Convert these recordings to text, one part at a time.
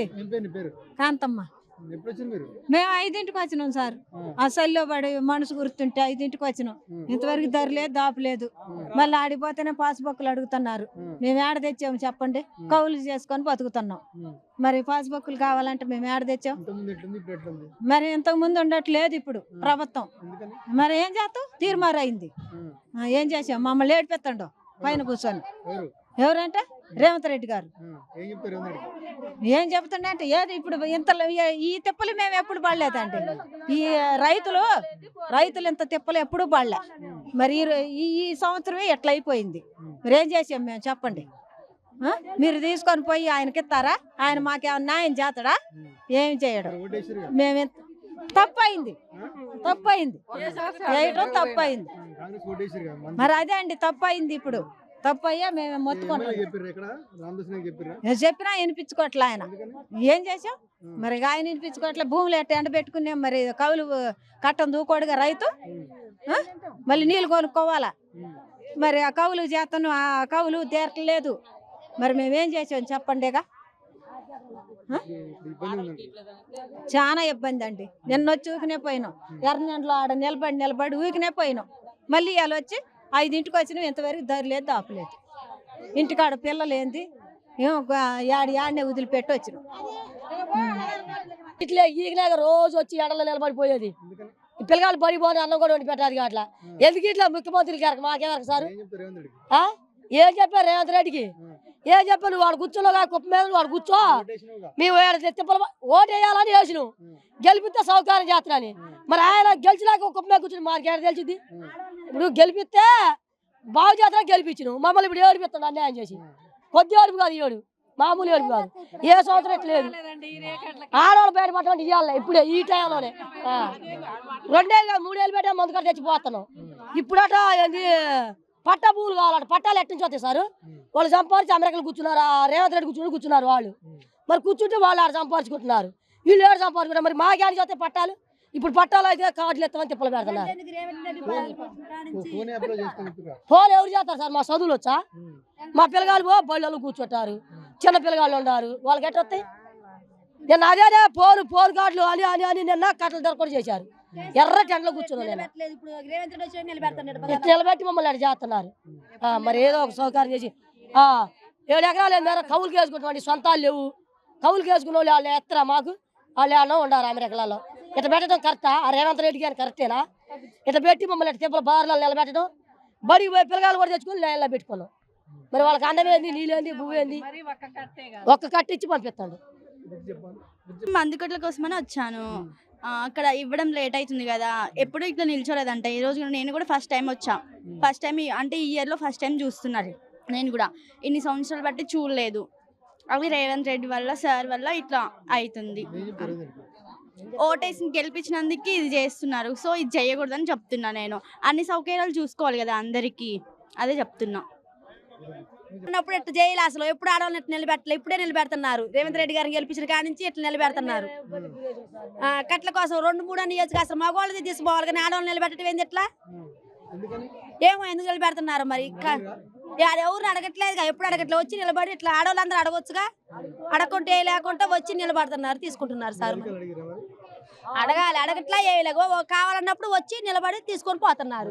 అండి. కాంతమ్మ. మేము 5ంటికి వచ్చినాం సార్. అసల్లో పడి మనసు గుర్తుంటే 5ంటికి వచ్చినాం. ఇంతవరకు ధరలేదు దాపులేదు. మళ్ళీ ఆడిపోతేనే పాస్బుక్లు అడుగుతున్నారు. మేము ఏడ తెచ్చాము చెప్పండి? కౌలు చేసుకొని బతుకుతున్నాం. మరి పాస్బుక్లు కావాలంటే మేము ఏడ తెచ్చాం? మరి ఇంతకు ముందు ఉండట్లేదు ఇప్పుడు ప్రభుత్వం. మరి ఏం చేస్తాం? తీర్మారైంది. ఏం చేసాం? మమ్మల్ని ఏడిపెత్తండు పైన కూర్చొని. ఎవరంటే రేవంత్ రెడ్డి గారు. ఏం చెప్తుండే అంటే ఏది ఇప్పుడు ఇంతలో ఈ తిప్పలు మేము ఎప్పుడు పడలేదండి. ఈ రైతులు ఇంత తిప్పలు ఎప్పుడు పడలే. మరి ఈ సంవత్సరమే ఎట్లా అయిపోయింది. మరి ఏం చేసాం మేము చెప్పండి? మీరు తీసుకొని పోయి ఆయనకి ఇస్తారా? ఆయన మాకేమన్నా న్యాయం చేస్తాడా? ఏం చేయడు. మేము తప్పయింది వేయటం తప్పయింది. మరి అదే అండి తప్పయింది. ఇప్పుడు తప్పయ్యా మేము మొత్తుకుంటాం. చెప్పినా వినిపించుకోవట్లే ఆయన. ఏం చేసాం మరి? ఆయన వినిపించుకోవట్లే. భూములు ఎట్ట ఎండ పెట్టుకున్నాం. మరి కవులు కట్టం దూకోడుగా రైతు. మళ్ళీ నీళ్ళు కొనుక్కోవాలా. మరి ఆ కవులు చేస్తాను. ఆ కవులు తీరట్లేదు. మరి మేమేం చేసాం చెప్పండిగా? చాలా ఇబ్బంది అండి. నిన్న వచ్చి ఊకినే పోయినాం. ఎర్రనెండలో ఆడ నిలబడి ఊకినే పోయినాం. మళ్ళీ ఇవాళ వచ్చి 5ంటికి వచ్చినాం. ఇంతవరకు ధరలేదు దాపలేదు. ఇంటికాడ పిల్లలు ఏంది ఏమో యాడనే వదిలిపెట్టి వచ్చినాం. ఇట్లా ఈగలేక రోజు వచ్చి ఎడలో నిలబడిపోయేది. పిల్లగాళ్ళు పడిపోతే అన్నం కూడా వండి పెట్టాది. అట్లా ఎందుకు ఇట్లా ముఖ్యమంత్రికి ఎరక మాకేమరక సార్? ఏం చెప్పారు రేవంత్ రెడ్డికి? ఏం చెప్పాను? వాడు కూర్చోగా కుప్ప మీద వాడు కూర్చో. మేము తిప్పలు ఓటు వేయాలని వేసినాం. గెలిపిస్తే సౌకర్యం చేస్తున్నాని. మరి ఆయన గెలిచినాక కుప్ప మీద కూర్చొని మాకేడ తెలిసింది? ఇప్పుడు గెలిపిస్తే బాగు చేస్తా గెలిపించను. మమ్మల్ని ఇప్పుడు ఏడిపిస్తాడు అన్యాయం చేసి. కొద్ది ఏడుపు కాదు ఏడు, మామూలు ఏడుపు కాదు. ఏ సంవత్సరం ఎట్లేదు. ఆడవాళ్ళు బయటపడటం ఇవ్వాలి ఇప్పుడే ఈ టైంలోనే. 2 ఏళ్ళు 3 ఏళ్ళు పెట్టా మందు కట్ట తెచ్చిపోతున్నాం. ఇప్పుడట ఏంది పట్టా భూములు కావాలంట. పట్టాలు ఎట్టు నుంచి వస్తాయి సార్? వాళ్ళు సంపాదించి అమెరికాలో కూర్చున్నారు. రేవంత్ రెడ్డి కూర్చున్నారు వాళ్ళు. మరి కూర్చుంటే వాళ్ళు ఆడ సంపాదించుకుంటున్నారు. వీళ్ళు ఏడు సంపాదించుకుంటారు. మరి మాకేం చేస్తే పట్టాలు? ఇప్పుడు పట్టాలు అయితే కార్డులు ఎత్తామని తిప్పలు పెడుతున్నారు. ఫోన్ ఎవరు చేస్తారు సార్? మా చదువులు వచ్చా? మా పిల్లగాళ్ళు బళ్ళు కూర్చుంటారు. చిన్న పిల్లగాళ్ళు ఉన్నారు. వాళ్ళకి ఎట్ట వస్తాయి? నిన్న అదే ఫోన్ కార్డులు అని అని అని నిన్న కట్టలు దొరకడం చేశారు. ఎర్ర టెంట్లో కూర్చున్నాను. నిలబెట్టి మమ్మల్ని అటు చేస్తున్నారు. మరి ఏదో ఒక సౌకర్యం చేసి 7 ఎకరాలు ఏందారా కవులు వేసుకుంటామండి. సొంతాలు లేవు. కవులు వేసుకున్న వాళ్ళు వాళ్ళు ఎత్తరా మాకు? వాళ్ళు ఏమన్నా ఉండారు అమెరికాలో. ఇట్లా పెట్టడం కరెక్టా? ఆ రేవంత్ రెడ్డి గారు కరెక్టేనా? ఇట్లా పెట్టి మమ్మల్ని ఇట్లా తిప్పల బారులలో నిలబెట్టడం. బడికి పోయి పిల్లగాలు కూడా తెచ్చుకొని లైన్లో పెట్టుకున్నాం. మరి వాళ్ళకి అన్నం ఏంది, నీళ్ళు ఏంది, భూమి ఏంది? ఒక్క కట్ట ఇచ్చి పంపిస్తాడు. మందుకట్ల కోసమని వచ్చాను. అక్కడ ఇవ్వడం లేట్ అవుతుంది కదా. ఎప్పుడు ఇట్లా నిల్చోలేదంట. ఈ రోజు నేను కూడా ఫస్ట్ టైం వచ్చా. ఫస్ట్ టైం అంటే ఈ ఇయర్లో ఫస్ట్ టైం చూస్తున్నారు. నేను కూడా ఇన్ని సంవత్సరాలు బట్టి చూడలేదు. అవి రేవంత్ రెడ్డి వల్ల సార్ వల్ల ఇట్లా అవుతుంది. ఓటేసి గెలిపించినందుకు ఇది చేస్తున్నారు. సో ఇది చేయకూడదని చెప్తున్నా. నేను అన్ని సౌకర్యాలు చూసుకోవాలి కదా అందరికీ. అదే చెప్తున్నా. ఉన్నప్పుడు ఎట్లా చేయాలి అసలు? ఎప్పుడు ఆడవాళ్ళని ఎట్లా నిలబెట్టలే? ఇప్పుడే నిలబెడుతున్నారు. రేవంత్ రెడ్డి గారిని గెలిపించిన కాడి నుంచి ఎట్లా నిలబెడుతున్నారు? కట్ల కోసం 2-3 నియోజక అసలు మగవాళ్ళది తీసుకోవాలి కానీ ఆడవాళ్ళని నిలబెట్టడం ఏంది? ఎట్లా ఏమో ఎందుకు నిలబెడుతున్నారు మరి? ఎవరు అడగట్లేదు. ఎప్పుడు అడగట్లేదు. వచ్చి నిలబడి ఇట్లా ఆడవాళ్ళందరూ అడగొచ్చుగా. అడగకుంటే లేకుంటే వచ్చి నిలబడుతున్నారు, తీసుకుంటున్నారు సార్. అడగాలి, అడగట్లా ఏలాగో కావాలన్నప్పుడు వచ్చి నిలబడి తీసుకొని పోతున్నారు.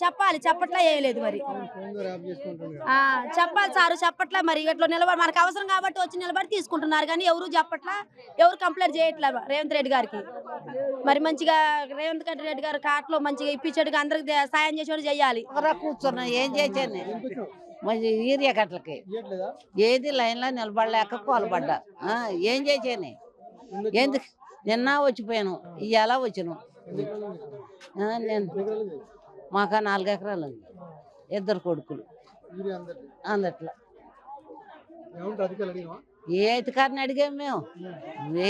చెప్పాలి, చెప్పట్లా వేయలేదు మరి. చెప్పాలి సారు, చెప్పట్లా మరి. ఇట్లా నిలబడి మనకు అవసరం కాబట్టి వచ్చి నిలబడి తీసుకుంటున్నారు కానీ ఎవరు చెప్పట్లా, ఎవరు కంప్లైంట్ చేయట్లా రేవంత్ రెడ్డి గారికి. మరి మంచిగా రేవంత్ రెడ్డి గారు కాట్లో మంచిగా ఇప్పించాడు. అందరికి సాయం చేసేవాడు చెయ్యాలి. కూర్చున్నా ఏం చేసాను మంచి ఈరియా కట్లకి ఏది లైన్లో నిలబడలేక కోలబడ్డా. ఏం చేసాను? ఎందుకు నిన్న వచ్చిపోయాను, ఇవాళ వచ్చాను. నేను మాకు 4 ఎకరాలు ఉంది, 2 కొడుకులు. అందట్లా ఏ అధికారిని అడిగాము మేము?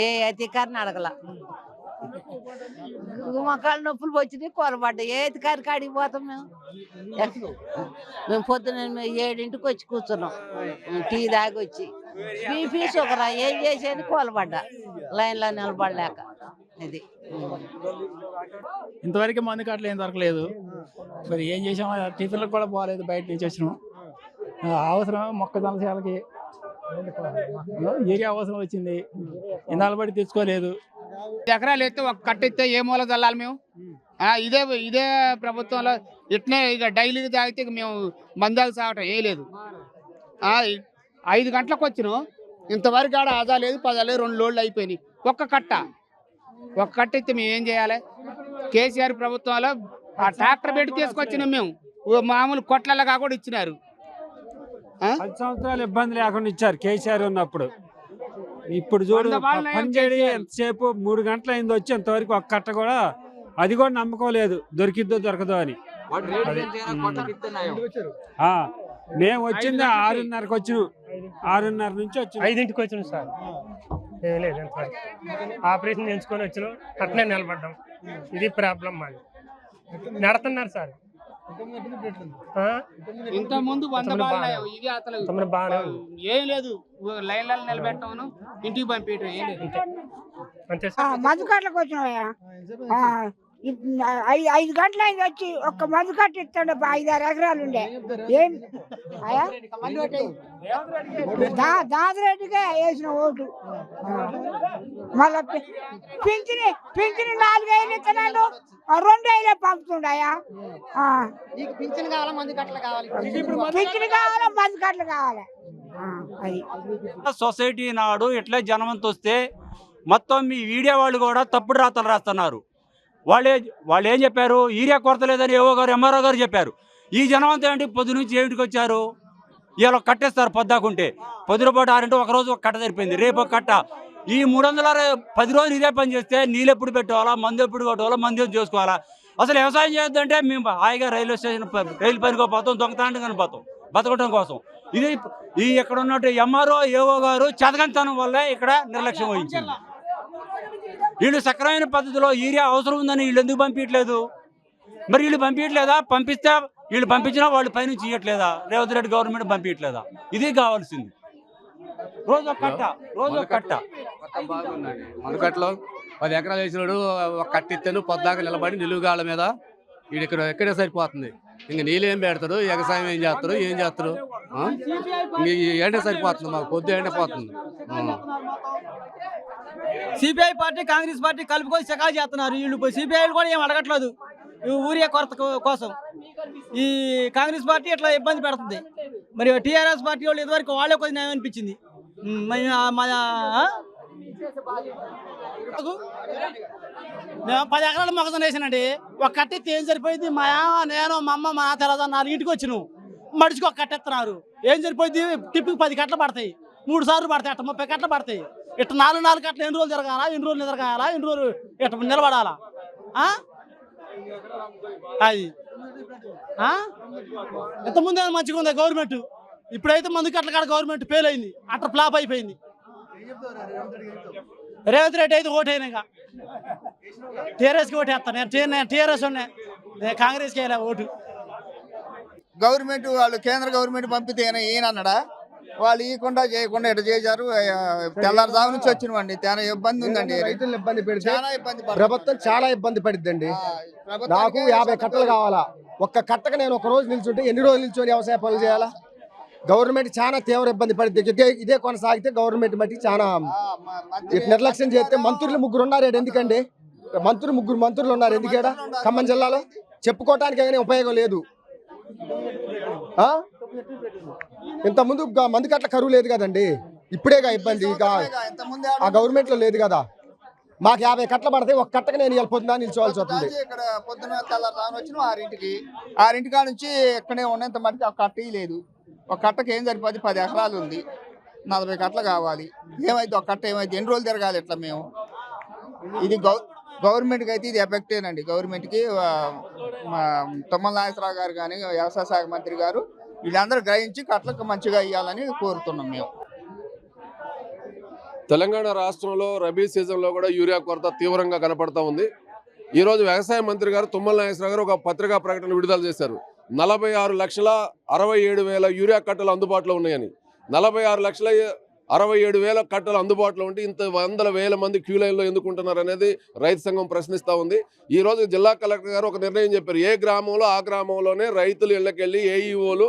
ఏ అధికారిని అడగల. మకాళ్ళ నొప్పులు వచ్చినాయి, కోలబడ్డా. ఏ అధికారికి అడిగిపోతాం మేము? మేము పొద్దున 7ంటికి వచ్చి కూర్చున్నాం, టీ దాగి వచ్చి. బీపీ షుగర్ ఏం చేసేది? కోలబడ్డా లైన్లో నిలబడలేక. ఇది ఇంతవరకు మందు కట్టలు ఏం దొరకలేదు. మరి ఏం చేసాము? టిఫిన్లకు కూడా పోలేదు, బయట నుంచి వచ్చినాం. అవసరం మొక్కజొన్న చేలకి ఏరియా అవసరం వచ్చింది, ఇన్నాళ్ళు బట్టి తెచ్చుకోలేదు. ఎకరాలు ఎత్తే ఒక కట్ట ఎత్తే ఏ మూల చల్లాలి మేము? ఇదే ప్రభుత్వంలో ఇట్నే ఇక డైలీగా తాగితే ఇక మేము మందాలు సాగటం ఏ లేదు. 5 గంటలకు వచ్చినాం, ఇంతవరకు ఆడ ఆదా లేదు, 10 లేదు, 2 లోడ్లు అయిపోయినాయి. ఒక్క కట్ట ఎత్తే మేము ఏం చేయాలి? కేసీఆర్ ప్రభుత్వంలో ఆ ట్రాక్టర్ పెట్టి తీసుకొచ్చినాం మేము, మామూలు కొట్లలాగా కూడా ఇచ్చినారు. 10 సంవత్సరాలు ఇబ్బంది లేకుండా ఇచ్చారు కేసీఆర్ ఉన్నప్పుడు. ఇప్పుడు చూడు పని చేయడం ఎంతసేపు 3 గంటలు అయింది వచ్చి ఇంతవరకు ఒక కట్ట కూడా, అది కూడా నమ్మకం లేదు దొరికిద్దో దొరకదో అని. మేము వచ్చింది 6:30కి వచ్చినాం, 6:30 నుంచి వచ్చినాం. 5ంటికి వచ్చినాం సార్. ఏం లేదు, ఎంతవరకు ఆపరేషన్ చేయించుకొని వచ్చినాం, అట్నే నిలబడ్డాం. ఇది ప్రాబ్లం మాది. నడుతున్నారు సార్. ఇంత ముందు 100 బాగున్నాయి, ఇది అసలు బాగా ఏం లేదు. లైన్లలో నిలబెట్టాను, ఇంటికి పంపించడం ఏం లేదు. అంతే సార్. మధుకట్లకు వచ్చినాయా? 5 గంటల అయింది వచ్చి ఒక్క మధుకట్ట ఇస్తాడు. 5-6 ఎకరాలు ఉండే. ఏం దాదిరెడ్డిగా వేసిన ఓటు. మళ్ళా పింఛని 4 ఏళ్ళు ఇస్తున్నాడు, 2 ఏళ్ళే పంపుతుండయా. పింఛని కావాలా, మధుకట్టలు కావాలి. అది సొసైటీ నాడు ఇట్లా జనమంత వస్తే మొత్తం మీ వీడియో వాళ్ళు కూడా తప్పుడు రాతలు రాస్తున్నారు. వాళ్ళు ఏం చెప్పారు? ఏరియా కొరత లేదని ఏవో గారు ఎంఆర్ఓ గారు చెప్పారు. ఈ జనమంతా ఏంటి పొద్దు నుంచి ఏమిటికి వచ్చారు? ఇలా కట్టేస్తారు పొద్దాకుంటే, పొద్దున పాటు 6 ఒక రోజు ఒక కట్ట సరిపోయింది, రేపు ఒక కట్ట. ఈ 310 రోజులు ఇదే పని చేస్తే నీళ్ళు ఎప్పుడు పెట్టుకోవాలా, మందు ఎప్పుడు కొట్టుకోవాలా, మందు చేసుకోవాలా? అసలు వ్యవసాయం చేయొద్దంటే మేము హాయిగా రైల్వే స్టేషన్ రైలు పనికి పోతాం, దొంగతనానికి కనిపోతాం బతకడం కోసం. ఇది ఇక్కడ ఉన్నట్టు ఎంఆర్ఓ ఏవో గారు చదగంతనం వల్లే ఇక్కడ నిర్లక్ష్యం వహించింది. వీళ్ళు సక్రమైన పద్ధతిలో ఏరియా అవసరం ఉందని వీళ్ళు ఎందుకు పంపించట్లేదు? మరి వీళ్ళు పంపించట్లేదా? పంపిస్తే వీళ్ళు పంపించినా వాళ్ళు పైనుంచి ఇవ్వట్లేదా? రేవంత్ రెడ్డి గవర్నమెంట్ పంపించట్లేదా? ఇది కావాల్సింది. రోజు కట్ట మనుకట్లో 10 ఎకరాలు వేసినాడు, ఒక కట్ట ఇస్తాను పొద్దాక నిలబడి నిలువుగాళ్ళ మీద. వీడు ఎక్కడే సరిపోతుంది. ఇంక నీళ్ళు ఏం పెడతాడు, వ్యవసాయం ఏం చేస్తారు, ఎండే సరిపోతుంది, మాకు పొద్దు ఎండిపోతుంది. సిపిఐ పార్టీ కాంగ్రెస్ పార్టీ కలుపుకొని సకాలు చేస్తున్నారు. వీళ్ళు సిపిఐ కూడా ఏం అడగట్లేదు ఊరియా కొరత కోసం. ఈ కాంగ్రెస్ పార్టీ ఇట్లా ఇబ్బంది పెడుతుంది. మరి టీఆర్ఎస్ పార్టీ వాళ్ళు ఇదివరకు వాళ్ళే కొద్ది న్యాయం అనిపించింది. మేము 10 ఎకరాలు మొక్కజొన్న వేసానండి. ఒక కట్టెత్తి ఏం సరిపోయింది? నేను మా అమ్మ మా తర్వాత 4 ఇంటికి వచ్చినావు, మడిచికి ఒక కట్టెత్తున్నారు. ఏం సరిపోయింది? టిప్పికి 10 కట్టలు పడతాయి, 3 సార్లు పడతాయి, అట్ట 30 కట్టలు పడతాయి. ఇట్లా 4 కట్టలు ఎన్ని రోజులు తిరగాలా, ఎన్ని రోజులు ఇట్లా నిలబడాలా? అది ఇంతకుముందే మంచిగా ఉంది గవర్నమెంట్. ఇప్పుడైతే మందు కట్టల కాడ గవర్నమెంట్ ఫెయిల్ అయింది, అట్లా ఫ్లాప్ అయిపోయింది. రేవంత్ రెడ్డి అయితే ఓటైనా టీఆర్ఎస్కి ఓటేస్తాను. నేను టీఆర్ఎస్ ఉన్నాయి, నేను కాంగ్రెస్కి వేయలే ఓటు. గవర్నమెంట్ వాళ్ళు కేంద్ర గవర్నమెంట్ పంపితే ఏనన్నాడా? వాళ్ళు ఇవ్వకుండా చేయకుండా ఇట్లా చేశారు. తెల్లారుజాము నుంచి వచ్చినవండి. చాలా ఇబ్బంది ఉందండి, రైతులను ఇబ్బంది పెడితే ప్రభుత్వం చాలా ఇబ్బంది పడుతుందండి. నాకు 50 కట్టలు కావాలా. ఒక్క కట్టకు నేను ఒక రోజు నిల్చుంటే ఎన్ని రోజులు నిల్చొని వ్యవసాయ పనులు చేయాలా? గవర్నమెంట్ చాలా తీవ్ర ఇబ్బంది పడుతుంది. ఇదే కొనసాగితే గవర్నమెంట్ బట్టి చాలా నిర్లక్ష్యం చేస్తే మంత్రులు 3 ఉన్నారు. ఎందుకండి 3 మంత్రులు ఉన్నారు? ఎందుకేడ ఖమ్మం జిల్లాలో చెప్పుకోవటానికి కానీ ఉపయోగం లేదు. ఇంతకుముందు మంది కట్ల కరువు లేదు కదండి, ఇప్పుడేగా ఇబ్బంది. ఇక ఆ గవర్నమెంట్ లో లేదు కదా. మాకు 50 కట్టలు పడితే ఒక కట్టకు నేను వెళ్ళిపోతుందా నిల్చోవాల్సి వస్తుంది. ఇక్కడ పొద్దున తెల్లారుజామున వచ్చిన 6 కాడ నుంచి ఇక్కడే ఉన్నంత మటుకు ఒక కట్ట లేదు. ఒక కట్టకి ఏం సరిపోద్ది? 10 ఎకరాలు ఉంది, 40 కట్టలు కావాలి. ఏమైతే ఒక కట్ట ఏమైతే ఎన్ని రోజులు తిరగాలి ఇట్లా మేము? ఇది గవర్నమెంట్కి అయితే ఇది ఎఫెక్టేనండి. గవర్నమెంట్కి తుమ్మల నాగేశ్వరరావు గారు కానీ వ్యవసాయ శాఖ మంత్రి గారు వీళ్ళందరూ గ్రహించి కట్టలకు మంచిగా ఇవ్వాలని కోరుతున్నాం మేము. తెలంగాణ రాష్ట్రంలో రబీ సీజన్లో కూడా యూరియా కొరత తీవ్రంగా కనపడతా ఉంది. ఈరోజు వ్యవసాయ మంత్రి గారు తుమ్మల నాగేశ్వరరావు గారు ఒక పత్రికా ప్రకటన విడుదల చేశారు. 46,67,000 యూరియా కట్టలు అందుబాటులో ఉన్నాయని. 46,67,000 కట్టలు అందుబాటులో ఉంటే ఇంత 100,000 మంది క్యూ లైన్లో ఎందుకుంటున్నారు అనేది రైతు సంఘం ప్రశ్నిస్తూ ఉంది. ఈరోజు జిల్లా కలెక్టర్ గారు ఒక నిర్ణయం చెప్పారు. ఏ గ్రామంలో ఆ గ్రామంలోనే రైతులు ఇళ్ళకెళ్ళి ఏఈఓలు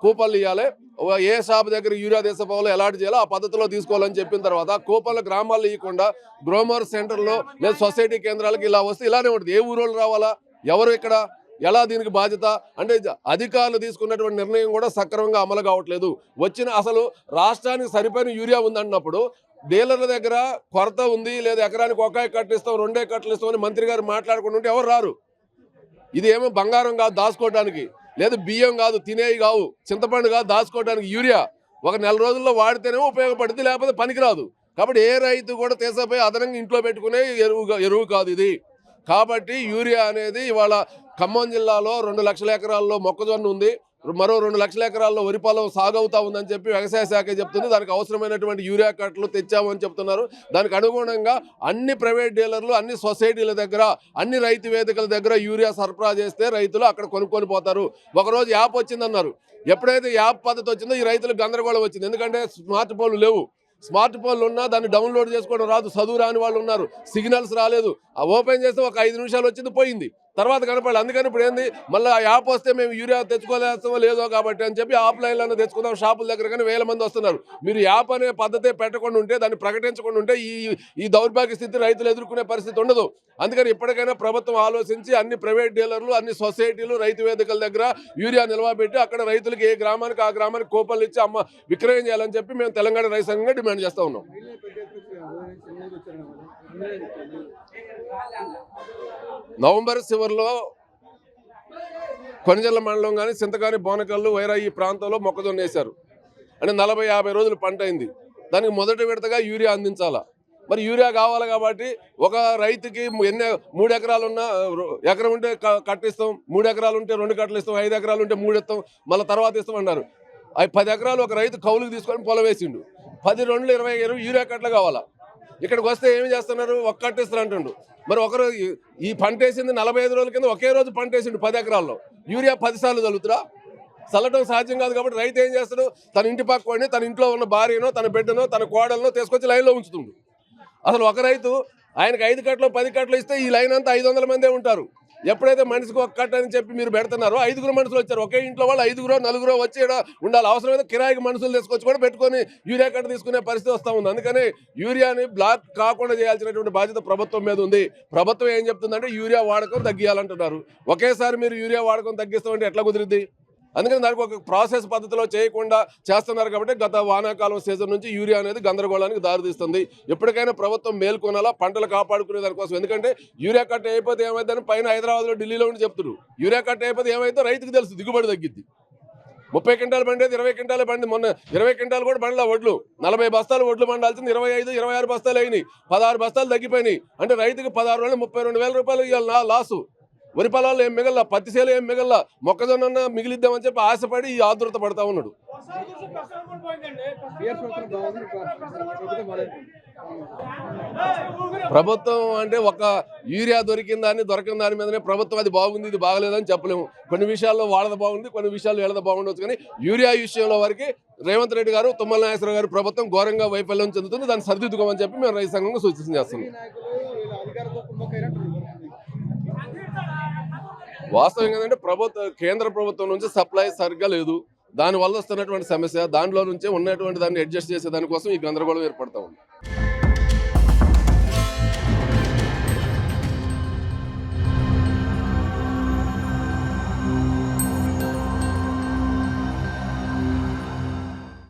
కూపన్లు ఇవ్వాలి. ఏ షాప్ దగ్గర యూరియా దేశపాలు అలాట్ చేయాలో ఆ పద్ధతిలో తీసుకోవాలని చెప్పిన తర్వాత కూపన్ల గ్రామాల్లో ఇవ్వకుండా గ్రోమర్ సెంటర్లో లేదా సొసైటీ కేంద్రాలకు ఇలా వస్తే ఇలానే ఉంటుంది. ఏ ఊరోళ్ళు రావాలా, ఎవరు ఇక్కడ, ఎలా దీనికి బాధ్యత అంటే అధికారులు తీసుకున్నటువంటి నిర్ణయం కూడా సక్రమంగా అమలు కావట్లేదు. అసలు రాష్ట్రానికి సరిపోయిన యూరియా ఉందన్నప్పుడు డీలర్ల దగ్గర కొరత ఉంది, లేదా ఎకరానికి 1 కట్టలు ఇస్తాం 2 కట్టలు ఇస్తామని మంత్రి గారు మాట్లాడుకుంటుంటే ఎవరు రారు. ఇది ఏమో బంగారం కాదు దాచుకోవడానికి, లేదు బియ్యం కాదు తినేవి కావు, చింతపండు కాదు దాచుకోవడానికి. యూరియా ఒక నెల రోజుల్లో వాడితేనేమో ఉపయోగపడుతుంది, లేకపోతే పనికిరాదు. కాబట్టి ఏ రైతు కూడా తీసపోయి అదనంగా ఇంట్లో పెట్టుకునే ఎరువు కాదు ఇది. కాబట్టి యూరియా అనేది ఇవాళ ఖమ్మం జిల్లాలో 2 లక్షల ఎకరాల్లో మొక్కజొన్న ఉంది, మరో 2 లక్షల ఎకరాల్లో వరి పొలం సాగవుతా ఉందని చెప్పి వ్యవసాయ శాఖ చెప్తుంది. దానికి అవసరమైనటువంటి యూరియా కట్టలు తెచ్చామని చెప్తున్నారు. దానికి అనుగుణంగా అన్ని ప్రైవేట్ డీలర్లు, అన్ని సొసైటీల దగ్గర, అన్ని రైతు వేదికల దగ్గర యూరియా సరఫరా చేస్తే రైతులు అక్కడ కొనుక్కొని పోతారు. ఒకరోజు యాప్ వచ్చిందన్నారు. ఎప్పుడైతే యాప్ పద్ధతి వచ్చిందో ఈ రైతులకు గందరగోళం వచ్చింది. ఎందుకంటే స్మార్ట్ ఫోన్లు లేవు. స్మార్ట్ ఫోన్లు ఉన్నా దాన్ని డౌన్లోడ్ చేసుకోవడం రాదు, చదువు రాని వాళ్ళు ఉన్నారు, సిగ్నల్స్ రాలేదు. ఆ ఓపెన్ చేస్తే ఒక 5 నిమిషాలు వచ్చింది, పోయింది, తర్వాత కనపడలేదు. అందుకని ఇప్పుడు ఏంది, మళ్ళీ ఆ యాప్ వస్తే మేము యూరియా తెచ్చుకోలేస్తామో లేదో కాబట్టి అని చెప్పి ఆఫ్లైన్లో తెచ్చుకుందాం షాపుల దగ్గర, కానీ 1000 మంది వస్తున్నారు. మీరు యాప్ అనే పద్ధతే పెట్టకుండా ఉంటే, దాన్ని ప్రకటించకుండా ఉంటే ఈ దౌర్భాగ్య స్థితి రైతులు ఎదుర్కొనే పరిస్థితి ఉండదు. అందుకని ఇప్పటికైనా ప్రభుత్వం ఆలోచించి అన్ని ప్రైవేట్ డీలర్లు, అన్ని సొసైటీలు, రైతు వేదికల దగ్గర యూరియా నిల్వబెట్టి అక్కడ రైతులకు ఏ గ్రామానికి ఆ గ్రామానికి కూపన్లు ఇచ్చి విక్రయం చేయాలని చెప్పి మేము తెలంగాణ రైతు సంఘంగా డిమాండ్ చేస్తూ ఉన్నాం. నవంబర్ చివరిలో కొనజల్ల మండలం కానీ చింతకాని బోనకల్లు వైరా ఈ ప్రాంతంలో మొక్కజొన్న వేశారు. అంటే 40-50 రోజులు పంట అయింది. దానికి మొదటి విడతగా యూరియా అందించాలా. మరి యూరియా కావాలి కాబట్టి ఒక రైతుకి 3 ఎకరాలు ఉన్నా ఎకరం ఉంటే కట్టిస్తాం, 3 ఎకరాలు ఉంటే 2 కట్టలు ఇస్తాం, 5 ఎకరాలు ఉంటే 3 ఇస్తాం, మళ్ళీ తర్వాత ఇస్తాం అన్నారు. 10 ఎకరాలు ఒక రైతు కౌలుకి తీసుకొని పొలం వేసిండు. 10 2 20 యూరియా కట్టలు కావాలా. ఇక్కడికి వస్తే ఏమి చేస్తున్నారు, 1 కట్ట ఇస్తారు అంటుండు. మరి ఒకరు ఈ పంట వేసింది 45 రోజుల కింద ఒకే రోజు పంట వేసిండు 10 ఎకరాల్లో. యూరియా 10 సార్లు చల్లుతురా? చల్లటం సాధ్యం కాదు. కాబట్టి రైతు ఏం చేస్తాడు, తన ఇంటి పక్కని, తన ఇంట్లో ఉన్న భార్యనో, తన బిడ్డనో, తన కోడలనో తీసుకొచ్చి లైన్లో ఉంచుతుండు. అసలు ఒక రైతు ఆయనకు 5 కట్టలు 10 కట్టలు ఇస్తే ఈ లైన్ అంతా 500 మందే ఉంటారు. ఎప్పుడైతే మనిషికి 1 కట్ట అని చెప్పి మీరు పెడుతున్నారో 5 మనుషులు వచ్చారు. ఒకే ఇంట్లో వాళ్ళు 5 4 వచ్చి ఉండాలి. అవసరమైతే కిరాయికి మనుషులు తీసుకొచ్చి కూడా పెట్టుకొని యూరియా కట్ట తీసుకునే పరిస్థితి వస్తూ ఉంది. అందుకని యూరియాని బ్లాక్ కాకుండా చేయాల్సినటువంటి బాధ్యత ప్రభుత్వం మీద ఉంది. ప్రభుత్వం ఏం చెప్తుందంటే యూరియా వాడకం తగ్గియాలంటున్నారు. ఒకేసారి మీరు యూరియా వాడకం తగ్గిస్తామంటే ఎట్లా కుదిరిద్ది? అందుకని దానికి ఒక ప్రాసెస్ పద్ధతిలో చేయకుండా చేస్తున్నారు. కాబట్టి గత వానాకాలం సీజన్ నుంచి యూరియా అనేది గందరగోళానికి దారితీస్తుంది. ఎప్పటికైనా ప్రభుత్వం మేల్కొనాలా, పంటలు కాపాడుకునే దానికోసం. ఎందుకంటే యూరియా కట్ట అయిపోతే ఏమైందని పైన హైదరాబాద్లో, ఢిల్లీలో ఉండి చెప్తున్నారు. యూరియా కట్ట అయిపోతే ఏమైతే రైతుకు తెలుసు, దిగుబడి తగ్గిద్ది. 30 క్వింటాలు పండేది 20 క్వింటాలు పండి. మొన్న 20 క్వింటాలు కూడా పండలా వడ్లు. 40 బస్తాలు వడ్లు పండాల్సింది 25, 26 బస్తాలు అయినాయి. 16 బస్తాలు తగ్గిపోయినాయి. అంటే రైతుకి 16 రోజులు 32,000 రూపాయలు ఇవాళ లాసు. వరి పొలాలు ఏం మిగల, పత్తి సేలు ఏం మిగల, మొక్కజొన్న మిగిలిద్దామని చెప్పి ఆశపడి ఈ ఆదురత పడతా ఉన్నాడు. ప్రభుత్వం అంటే ఒక యూరియా దొరికిన దాని మీదనే ప్రభుత్వం అది బాగుంది ఇది బాగలేదని చెప్పలేము. కొన్ని విషయాల్లో వాళ్ళది బాగుంది, కొన్ని విషయాల్లో వీళ్ళది బాగుండొచ్చు. కానీ యూరియా విషయంలో వరకు రేవంత్ రెడ్డి గారు, తుమ్మల నాగేశ్వరరావు గారు ప్రభుత్వం ఘోరంగా వైఫల్యం చెందుతుంది. దాన్ని సరిదిద్దుకోమని చెప్పి మేము రైతు సంఘంగా సూచన చేస్తున్నాం. వాస్తవం ఏంటంటే కేంద్ర ప్రభుత్వం నుంచి సప్లై సరిగ్గా లేదు. దానివల్ల వస్తున్నటువంటి సమస్య, దానిలో నుంచే ఉన్నటువంటి దాన్ని అడ్జస్ట్ చేసే దానికోసం ఈ గందరగోళం ఏర్పడతాం.